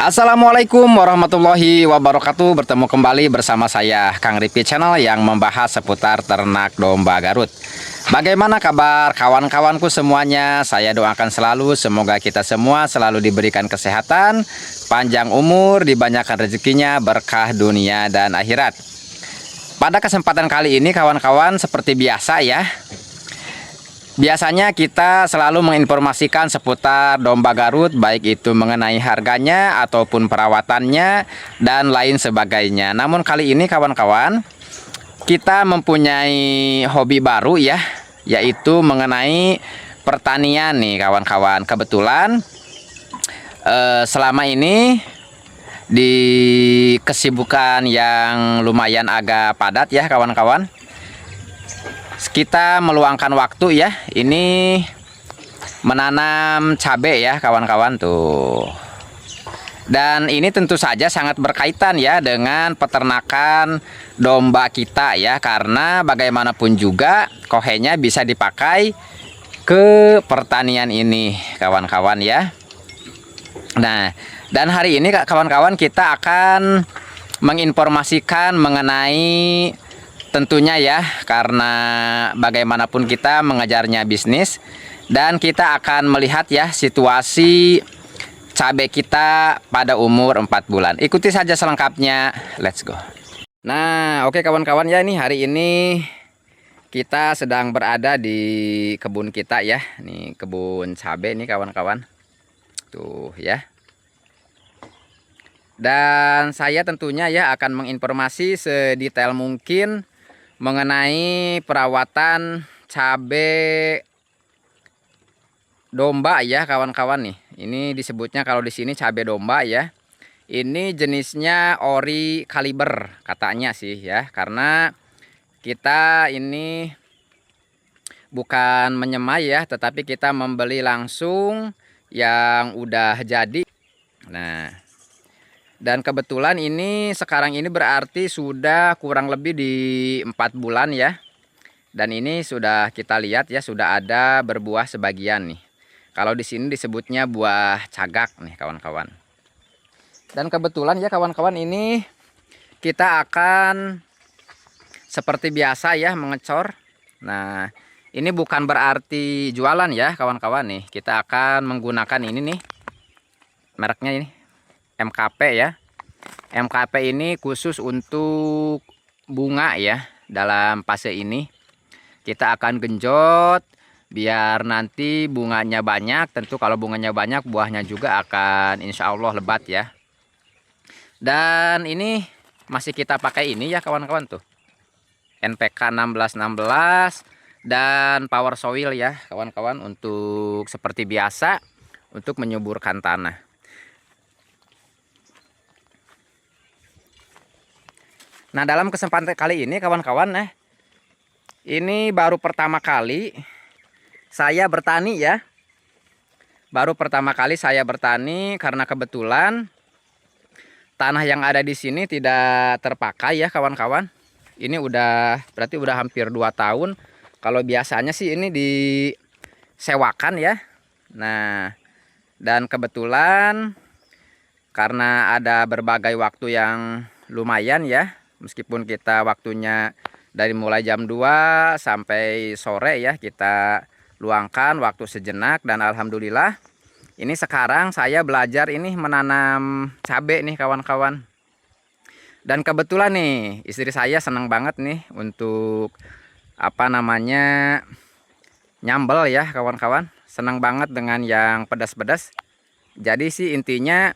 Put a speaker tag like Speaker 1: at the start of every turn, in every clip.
Speaker 1: Assalamualaikum warahmatullahi wabarakatuh. Bertemu kembali bersama saya Kang Ripi Channel yang membahas seputar ternak domba Garut. Bagaimana kabar kawan-kawanku semuanya? Saya doakan selalu semoga kita semua selalu diberikan kesehatan, panjang umur, dibanyakan rezekinya, berkah dunia dan akhirat. Pada kesempatan kali ini kawan-kawan, seperti biasa ya, biasanya kita selalu menginformasikan seputar domba Garut, baik itu mengenai harganya ataupun perawatannya dan lain sebagainya. Namun kali ini kawan-kawan, kita mempunyai hobi baru ya, yaitu mengenai pertanian nih kawan-kawan. Kebetulan selama ini di kesibukan yang lumayan agak padat ya kawan-kawan, kita meluangkan waktu ya, ini menanam cabai ya kawan-kawan tuh. Dan ini tentu saja sangat berkaitan ya dengan peternakan domba kita ya, karena bagaimanapun juga kohenya bisa dipakai ke pertanian ini kawan-kawan ya. Nah, dan hari ini kawan-kawan kita akan menginformasikan mengenai, tentunya ya, karena bagaimanapun kita mengejarnya bisnis, dan kita akan melihat ya situasi cabai kita pada umur 4 bulan. Ikuti saja selengkapnya, let's go. Nah oke kawan-kawan ya, ini hari ini kita sedang berada di kebun kita ya. Nih kebun cabai nih kawan-kawan tuh ya. Dan saya tentunya ya akan menginformasi sedetail mungkin mengenai perawatan cabai domba ya kawan-kawan nih. Ini disebutnya kalau di sini cabai domba ya. Ini jenisnya ori kaliber katanya sih ya, karena kita ini bukan menyemai ya, tetapi kita membeli langsung yang udah jadi. Nah, dan kebetulan ini sekarang ini berarti sudah kurang lebih di 4 bulan ya. Dan ini sudah kita lihat ya, sudah ada berbuah sebagian nih. Kalau di sini disebutnya buah cagak nih kawan-kawan. Dan kebetulan ya kawan-kawan, ini kita akan seperti biasa ya mengecor. Nah, ini bukan berarti jualan ya kawan-kawan nih. Kita akan menggunakan ini nih, mereknya ini MKP ya. MKP ini khusus untuk bunga ya. Dalam fase ini kita akan genjot biar nanti bunganya banyak. Tentu kalau bunganya banyak, buahnya juga akan insya Allah lebat ya. Dan ini masih kita pakai ini ya kawan-kawan tuh, NPK 1616 dan Power Soil ya kawan-kawan, untuk seperti biasa untuk menyuburkan tanah. Nah, dalam kesempatan kali ini kawan-kawan, ini baru pertama kali saya bertani ya. Baru pertama kali saya bertani karena kebetulan tanah yang ada di sini tidak terpakai ya kawan-kawan. Ini berarti udah hampir 2 tahun. Kalau biasanya sih ini disewakan ya. Nah, dan kebetulan karena ada berbagai waktu yang lumayan ya, meskipun kita waktunya dari mulai jam 2 sampai sore ya, kita luangkan waktu sejenak. Dan alhamdulillah ini sekarang saya belajar ini menanam cabai nih kawan-kawan. Dan kebetulan nih istri saya senang banget nih untuk apa namanya, nyambel ya kawan-kawan. Senang banget dengan yang pedas-pedas. Jadi sih intinya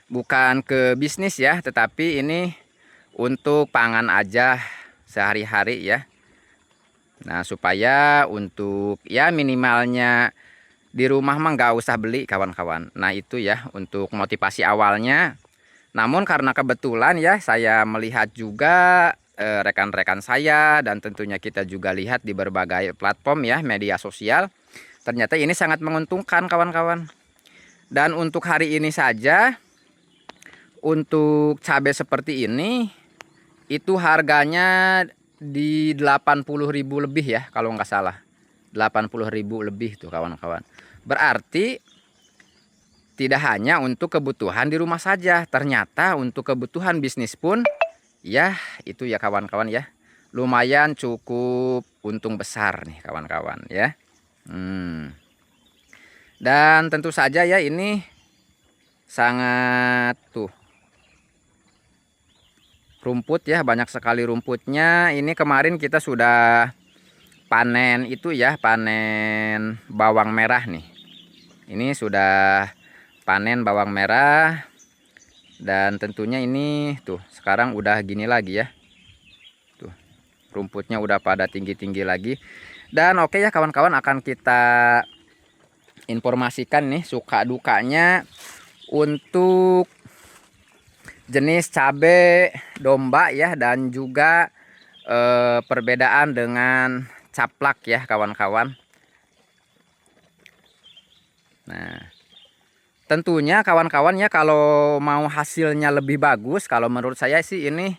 Speaker 1: bukan ke bisnis ya, tetapi ini untuk pangan aja sehari-hari ya. Nah, supaya untuk ya minimalnya di rumah mah nggak usah beli kawan-kawan. Nah, itu ya untuk motivasi awalnya. Namun karena kebetulan ya saya melihat juga rekan-rekan saya, dan tentunya kita juga lihat di berbagai platform ya, media sosial, ternyata ini sangat menguntungkan kawan-kawan. Dan untuk hari ini saja, untuk cabai seperti ini itu harganya di 80.000 lebih ya kalau nggak salah. 80.000 lebih tuh kawan-kawan. Berarti tidak hanya untuk kebutuhan di rumah saja, ternyata untuk kebutuhan bisnis pun ya itu ya kawan-kawan ya, lumayan cukup untung besar nih kawan-kawan ya. Dan tentu saja ya ini sangat tuh rumput ya, banyak sekali rumputnya. Ini kemarin kita sudah panen itu ya, panen bawang merah nih. Ini sudah panen bawang merah, dan tentunya ini tuh sekarang udah gini lagi ya. Tuh rumputnya udah pada tinggi-tinggi lagi. Dan oke ya kawan-kawan, akan kita informasikan nih suka dukanya untuk jenis cabai domba ya, dan juga perbedaan dengan caplak ya kawan-kawan. Nah, tentunya kawan-kawan ya, kalau mau hasilnya lebih bagus, kalau menurut saya sih ini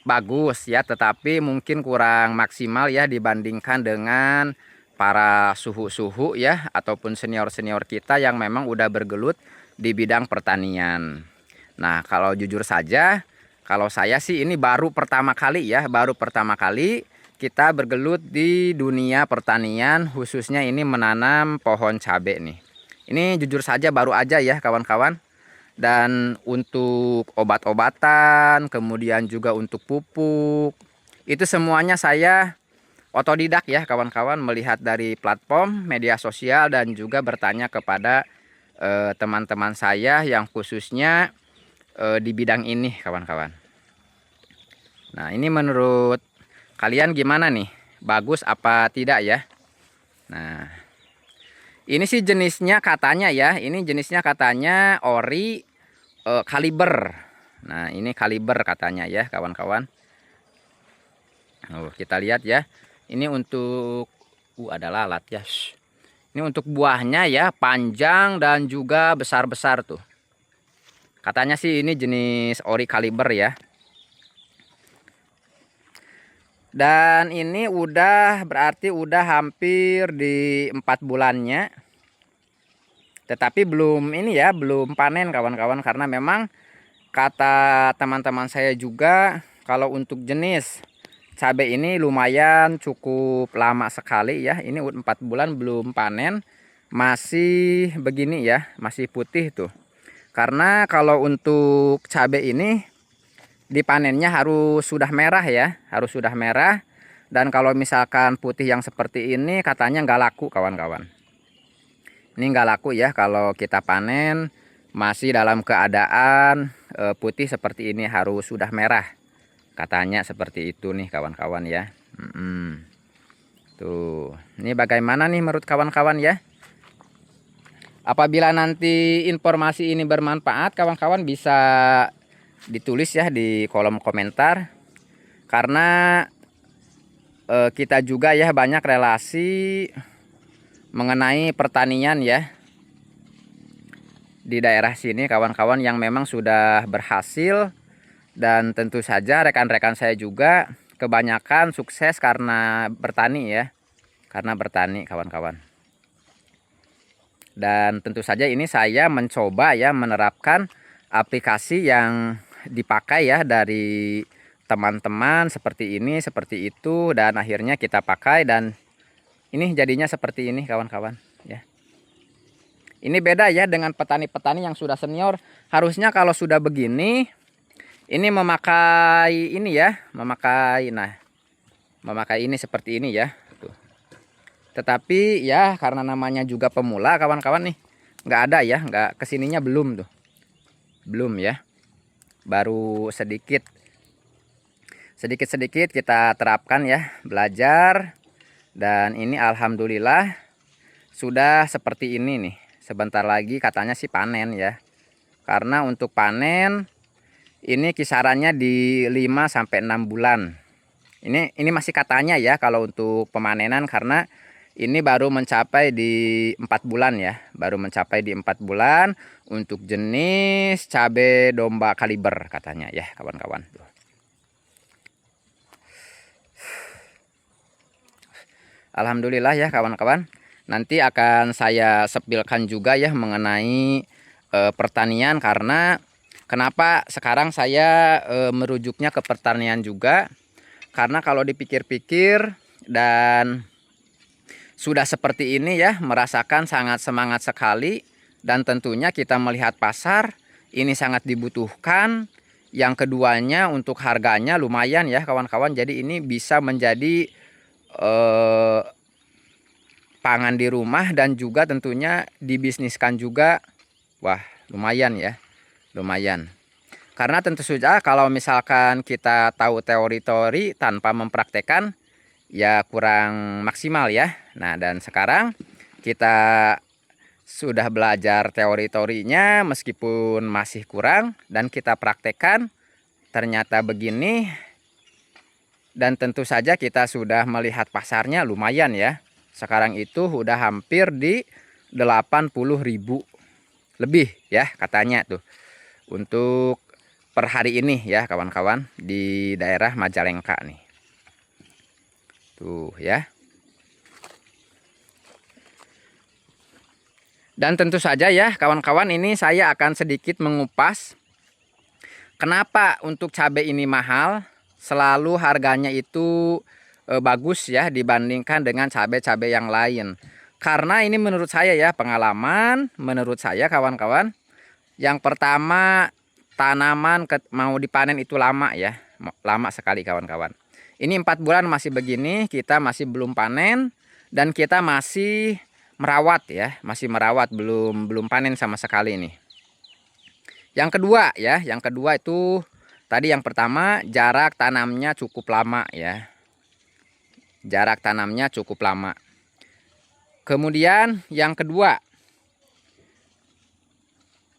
Speaker 1: bagus ya, tetapi mungkin kurang maksimal ya dibandingkan dengan para suhu-suhu ya, ataupun senior-senior kita yang memang udah bergelut di bidang pertanian. Nah, kalau jujur saja, kalau saya sih ini baru pertama kali ya, baru pertama kali kita bergelut di dunia pertanian, khususnya ini menanam pohon cabai nih. Ini jujur saja baru aja ya kawan-kawan. Dan untuk obat-obatan, kemudian juga untuk pupuk, itu semuanya saya otodidak ya kawan-kawan, melihat dari platform media sosial dan juga bertanya kepada teman-teman saya yang khususnya di bidang ini kawan-kawan. Nah, ini menurut kalian gimana nih? Bagus apa tidak ya? Nah, ini sih jenisnya katanya ya, ini jenisnya katanya ori kaliber. Nah, ini kaliber katanya ya kawan-kawan. Kita lihat ya. Ini untuk ada lalat ya. Ini untuk buahnya ya, panjang dan juga besar-besar tuh. Katanya sih ini jenis ori kaliber ya. Dan ini udah berarti udah hampir di 4 bulannya. Tetapi belum ini ya, belum panen kawan-kawan, karena memang kata teman-teman saya juga kalau untuk jenis cabai ini lumayan cukup lama sekali ya. Ini 4 bulan belum panen, masih begini ya, masih putih tuh. Karena kalau untuk cabai ini dipanennya harus sudah merah ya, harus sudah merah. Dan kalau misalkan putih yang seperti ini katanya nggak laku kawan-kawan. Ini nggak laku ya kalau kita panen masih dalam keadaan putih seperti ini, harus sudah merah. Katanya seperti itu nih kawan-kawan ya. Tuh, ini bagaimana nih menurut kawan-kawan ya? Apabila nanti informasi ini bermanfaat, kawan-kawan bisa ditulis ya di kolom komentar, karena kita juga ya banyak relasi mengenai pertanian ya di daerah sini kawan-kawan, yang memang sudah berhasil. Dan tentu saja rekan-rekan saya juga kebanyakan sukses karena bertani ya, karena bertani kawan-kawan. Dan tentu saja ini saya mencoba ya menerapkan aplikasi yang dipakai ya dari teman-teman, seperti ini, seperti itu, dan akhirnya kita pakai dan ini jadinya seperti ini kawan-kawan ya. Ini beda ya dengan petani-petani yang sudah senior. Harusnya kalau sudah begini ini memakai ini ya, memakai ini seperti ini ya. Tetapi ya karena namanya juga pemula kawan-kawan nih, nggak ada ya, nggak kesininya belum tuh, belum ya, baru sedikit kita terapkan ya, belajar. Dan ini alhamdulillah sudah seperti ini nih. Sebentar lagi katanya sih panen ya, karena untuk panen ini kisarannya di 5 sampai 6 bulan. Ini masih katanya ya kalau untuk pemanenan, karena ini baru mencapai di 4 bulan ya, baru mencapai di 4 bulan untuk jenis cabai domba kaliber katanya ya kawan-kawan. Alhamdulillah ya kawan-kawan. Nanti akan saya sepilkan juga ya mengenai pertanian. Karena kenapa sekarang saya merujuknya ke pertanian juga, karena kalau dipikir-pikir dan sudah seperti ini ya, merasakan sangat semangat sekali. Dan tentunya kita melihat pasar ini sangat dibutuhkan. Yang keduanya untuk harganya lumayan ya kawan-kawan. Jadi ini bisa menjadi pangan di rumah dan juga tentunya dibisniskan juga. Wah, lumayan ya, lumayan. Karena tentu saja kalau misalkan kita tahu teori-teori tanpa mempraktekkan ya kurang maksimal ya. Nah, dan sekarang kita sudah belajar teori-teorinya meskipun masih kurang, dan kita praktekkan ternyata begini. Dan tentu saja kita sudah melihat pasarnya lumayan ya. Sekarang itu udah hampir di 80.000 lebih ya katanya tuh untuk per hari ini ya kawan-kawan di daerah Majalengka nih. Tuh ya. Dan tentu saja ya kawan-kawan, ini saya akan sedikit mengupas kenapa untuk cabai ini mahal. Selalu harganya itu bagus ya dibandingkan dengan cabai-cabai yang lain. Karena ini menurut saya ya, pengalaman menurut saya kawan-kawan. Yang pertama, tanaman mau dipanen itu lama ya, lama sekali kawan-kawan. Ini 4 bulan masih begini, kita masih belum panen dan kita masih merawat ya, masih merawat, belum panen sama sekali ini. Yang kedua ya, yang kedua itu tadi yang pertama, jarak tanamnya cukup lama ya. Jarak tanamnya cukup lama. Kemudian yang kedua,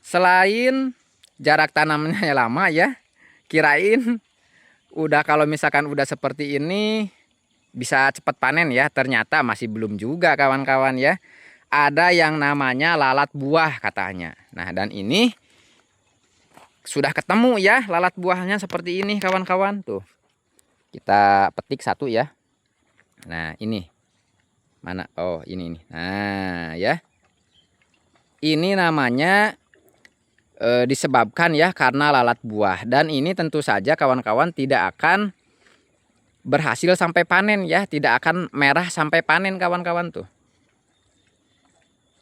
Speaker 1: selain jarak tanamnya lama ya, kirain udah kalau misalkan udah seperti ini bisa cepat panen ya, ternyata masih belum juga kawan-kawan ya. Ada yang namanya lalat buah katanya. Nah, dan ini sudah ketemu ya lalat buahnya seperti ini kawan-kawan. Tuh, kita petik satu ya. Nah, ini mana? Oh, ini. Nah ya, ini namanya disebabkan ya karena lalat buah. Dan ini tentu saja kawan-kawan tidak akan berhasil sampai panen ya, tidak akan merah sampai panen kawan-kawan tuh.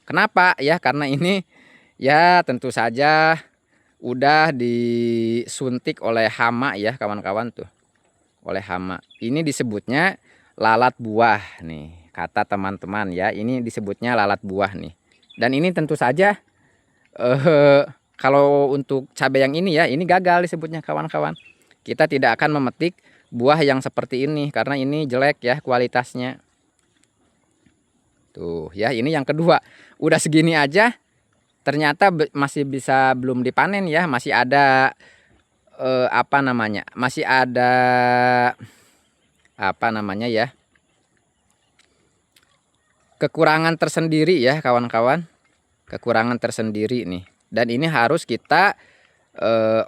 Speaker 1: Kenapa ya? Karena ini ya tentu saja udah disuntik oleh hama ya kawan-kawan tuh, oleh hama. Ini disebutnya lalat buah nih kata teman-teman ya, ini disebutnya lalat buah nih. Dan ini tentu saja kalau untuk cabai yang ini ya, ini gagal disebutnya kawan-kawan. Kita tidak akan memetik buah yang seperti ini karena ini jelek ya kualitasnya. Tuh ya, ini yang kedua. Udah segini aja ternyata masih bisa belum dipanen ya, masih ada apa namanya? Masih ada apa namanya ya? Kekurangan tersendiri ya kawan-kawan. Kekurangan tersendiri nih. Dan ini harus kita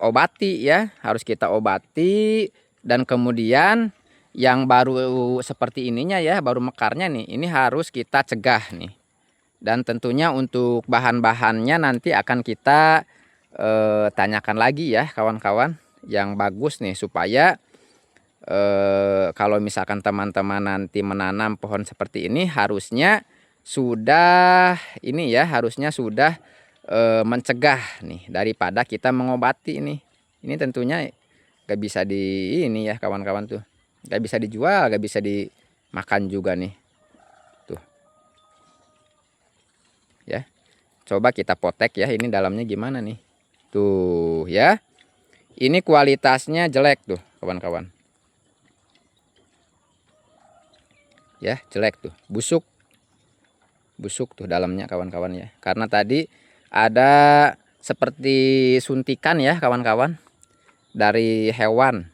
Speaker 1: obati ya, harus kita obati. Dan kemudian yang baru seperti ininya ya, baru mekarnya nih, ini harus kita cegah nih. Dan tentunya untuk bahan-bahannya nanti akan kita tanyakan lagi ya kawan-kawan yang bagus nih, supaya kalau misalkan teman-teman nanti menanam pohon seperti ini harusnya sudah ini ya, harusnya sudah mencegah nih daripada kita mengobati ini. Ini tentunya gak bisa di ini ya kawan-kawan tuh, gak bisa dijual, gak bisa dimakan juga nih. Ya, coba kita potek ya, ini dalamnya gimana nih tuh ya, ini kualitasnya jelek tuh kawan-kawan ya, jelek tuh, busuk tuh dalamnya kawan-kawan ya, karena tadi ada seperti suntikan ya kawan-kawan dari hewan.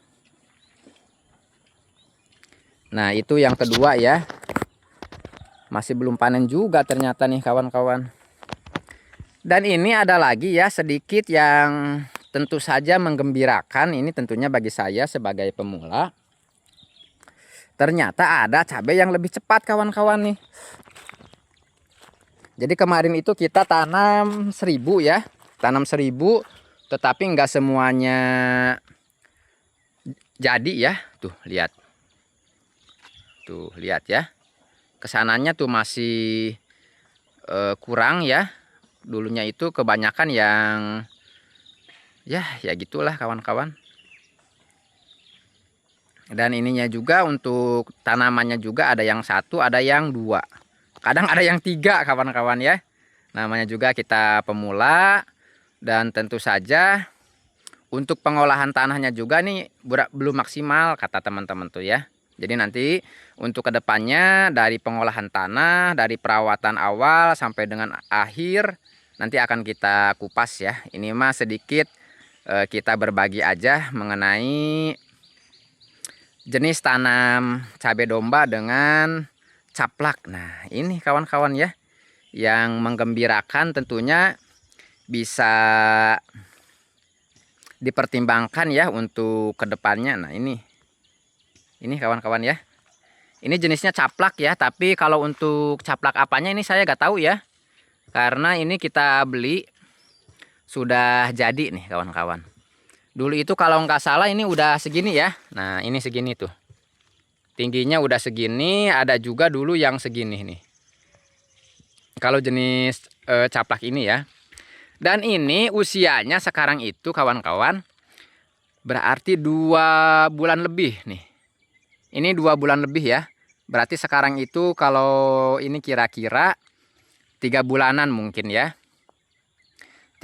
Speaker 1: Nah, itu yang kedua ya, masih belum panen juga ternyata nih kawan-kawan. Dan ini ada lagi ya sedikit yang tentu saja menggembirakan. Ini tentunya bagi saya sebagai pemula. Ternyata ada cabai yang lebih cepat kawan-kawan nih. Jadi kemarin itu kita tanam 1000 ya. tanam 1000, tetapi nggak semuanya jadi ya. Tuh lihat, ya, kesananya tuh masih kurang ya. Dulunya itu kebanyakan yang ya gitulah kawan-kawan. Dan ininya juga untuk tanamannya juga ada yang 1, ada yang 2, kadang ada yang 3 kawan-kawan ya. Namanya juga kita pemula, dan tentu saja untuk pengolahan tanahnya juga nih belum maksimal kata teman-teman tuh ya. Jadi nanti untuk kedepannya dari pengolahan tanah, dari perawatan awal sampai dengan akhir nanti akan kita kupas ya. Ini mah sedikit kita berbagi aja mengenai jenis tanam cabai domba dengan caplak. Nah ini kawan-kawan ya, yang menggembirakan tentunya bisa dipertimbangkan ya untuk kedepannya. Nah ini kawan-kawan ya, ini jenisnya caplak ya, tapi kalau untuk caplak apanya ini saya nggak tahu ya, karena ini kita beli sudah jadi nih kawan-kawan. Dulu itu kalau nggak salah ini udah segini ya. Nah ini segini tuh, tingginya udah segini. Ada juga dulu yang segini nih kalau jenis caplak ini ya. Dan ini usianya sekarang itu kawan-kawan berarti 2 bulan lebih nih. Ini 2 bulan lebih ya. Berarti sekarang itu kalau ini kira-kira 3 bulanan mungkin ya.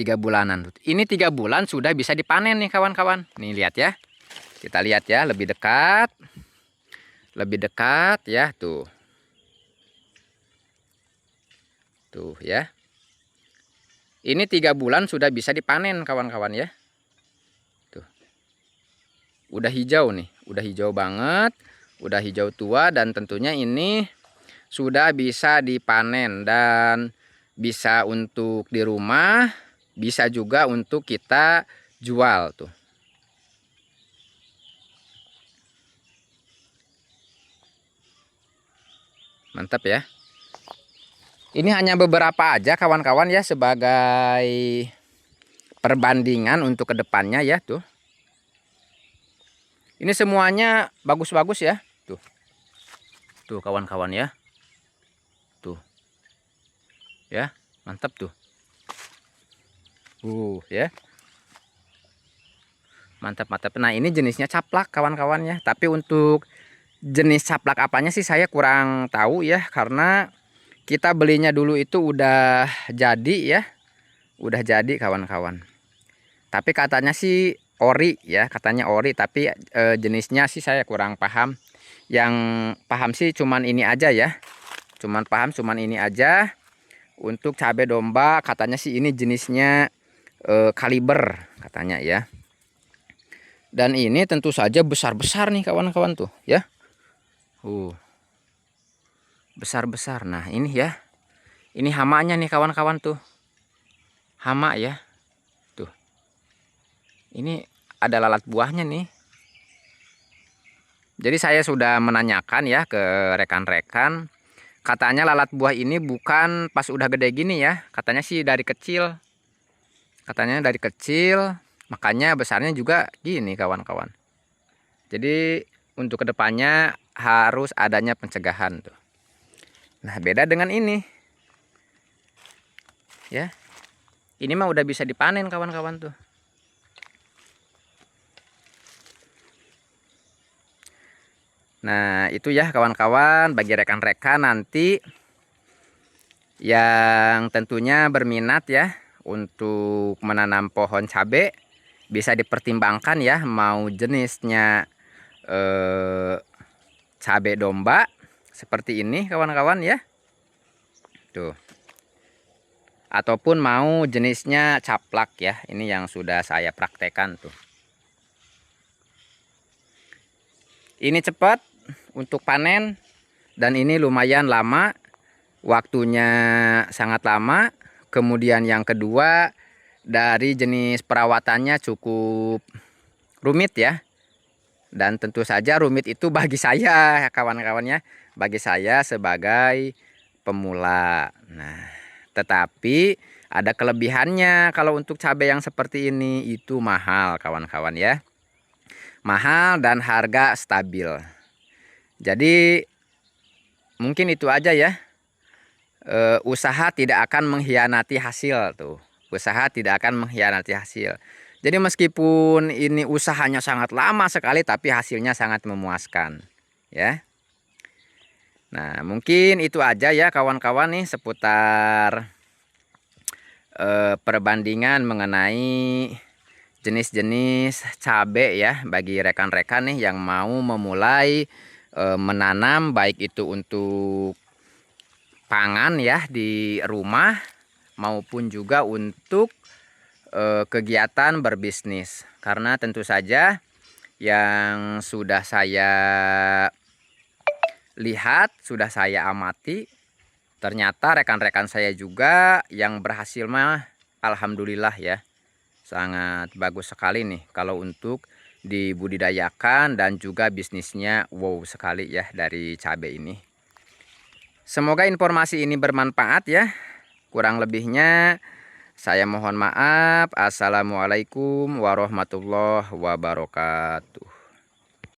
Speaker 1: 3 bulanan. Ini 3 bulan sudah bisa dipanen nih kawan-kawan. Nih lihat ya. Kita lihat ya lebih dekat. Lebih dekat ya tuh. Tuh ya. Ini 3 bulan sudah bisa dipanen kawan-kawan ya. Tuh. Udah hijau nih, udah hijau banget, udah hijau tua, dan tentunya ini sudah bisa dipanen dan bisa untuk di rumah, bisa juga untuk kita jual tuh. Mantap ya. Ini hanya beberapa aja kawan-kawan ya sebagai perbandingan untuk kedepannya ya tuh. Ini semuanya bagus-bagus ya tuh. Tuh kawan-kawan ya. Tuh. Ya, mantap tuh. Ya. Mantap-mantap. Nah, ini jenisnya caplak kawan-kawan ya. Tapi untuk jenis caplak apanya sih saya kurang tahu ya, karena kita belinya dulu itu udah jadi ya. Udah jadi kawan-kawan. Tapi katanya sih ori ya, katanya ori, tapi jenisnya sih saya kurang paham. Yang paham sih cuman ini aja ya. Cuman ini aja. Untuk cabai domba katanya sih ini jenisnya kaliber katanya ya. Dan ini tentu saja besar-besar nih kawan-kawan tuh ya. Besar-besar. Nah ini ya. Ini hamanya nih kawan-kawan tuh. Hama ya. Tuh. Ini ada lalat buahnya nih. Jadi saya sudah menanyakan ya ke rekan-rekan. Katanya lalat buah ini bukan pas udah gede gini ya. Katanya sih dari kecil. Katanya dari kecil. Makanya besarnya juga gini kawan-kawan. Jadi untuk kedepannya harus adanya pencegahan tuh. Nah beda dengan ini. Ya. Ini mah udah bisa dipanen kawan-kawan tuh. Nah itu ya kawan-kawan, bagi rekan-rekan nanti yang tentunya berminat ya untuk menanam pohon cabai, bisa dipertimbangkan ya, mau jenisnya cabai domba seperti ini kawan-kawan ya. Tuh. Ataupun mau jenisnya caplak ya. Ini yang sudah saya praktekkan tuh. Ini cepat untuk panen dan ini lumayan lama. Waktunya sangat lama. Kemudian yang kedua, dari jenis perawatannya cukup rumit ya. Dan tentu saja rumit itu bagi saya kawan-kawannya, bagi saya sebagai pemula. Nah, tetapi Ada kelebihannya kalau untuk cabai yang seperti ini itu mahal kawan-kawan ya. Mahal dan harga stabil. Jadi mungkin itu aja ya. Usaha tidak akan mengkhianati hasil tuh. Usaha tidak akan mengkhianati hasil. Jadi meskipun ini usahanya sangat lama sekali tapi hasilnya sangat memuaskan ya. Nah, mungkin itu aja ya kawan-kawan nih seputar perbandingan mengenai jenis-jenis cabai ya bagi rekan-rekan nih yang mau memulai menanam, baik itu untuk pangan ya di rumah maupun juga untuk kegiatan berbisnis. Karena tentu saja yang sudah saya lihat, sudah saya amati, ternyata rekan-rekan saya juga yang berhasil mah alhamdulillah ya. Sangat bagus sekali nih kalau untuk dibudidayakan dan juga bisnisnya wow sekali ya dari cabai ini. Semoga informasi ini bermanfaat ya. Kurang lebihnya saya mohon maaf. Assalamualaikum warahmatullahi wabarakatuh.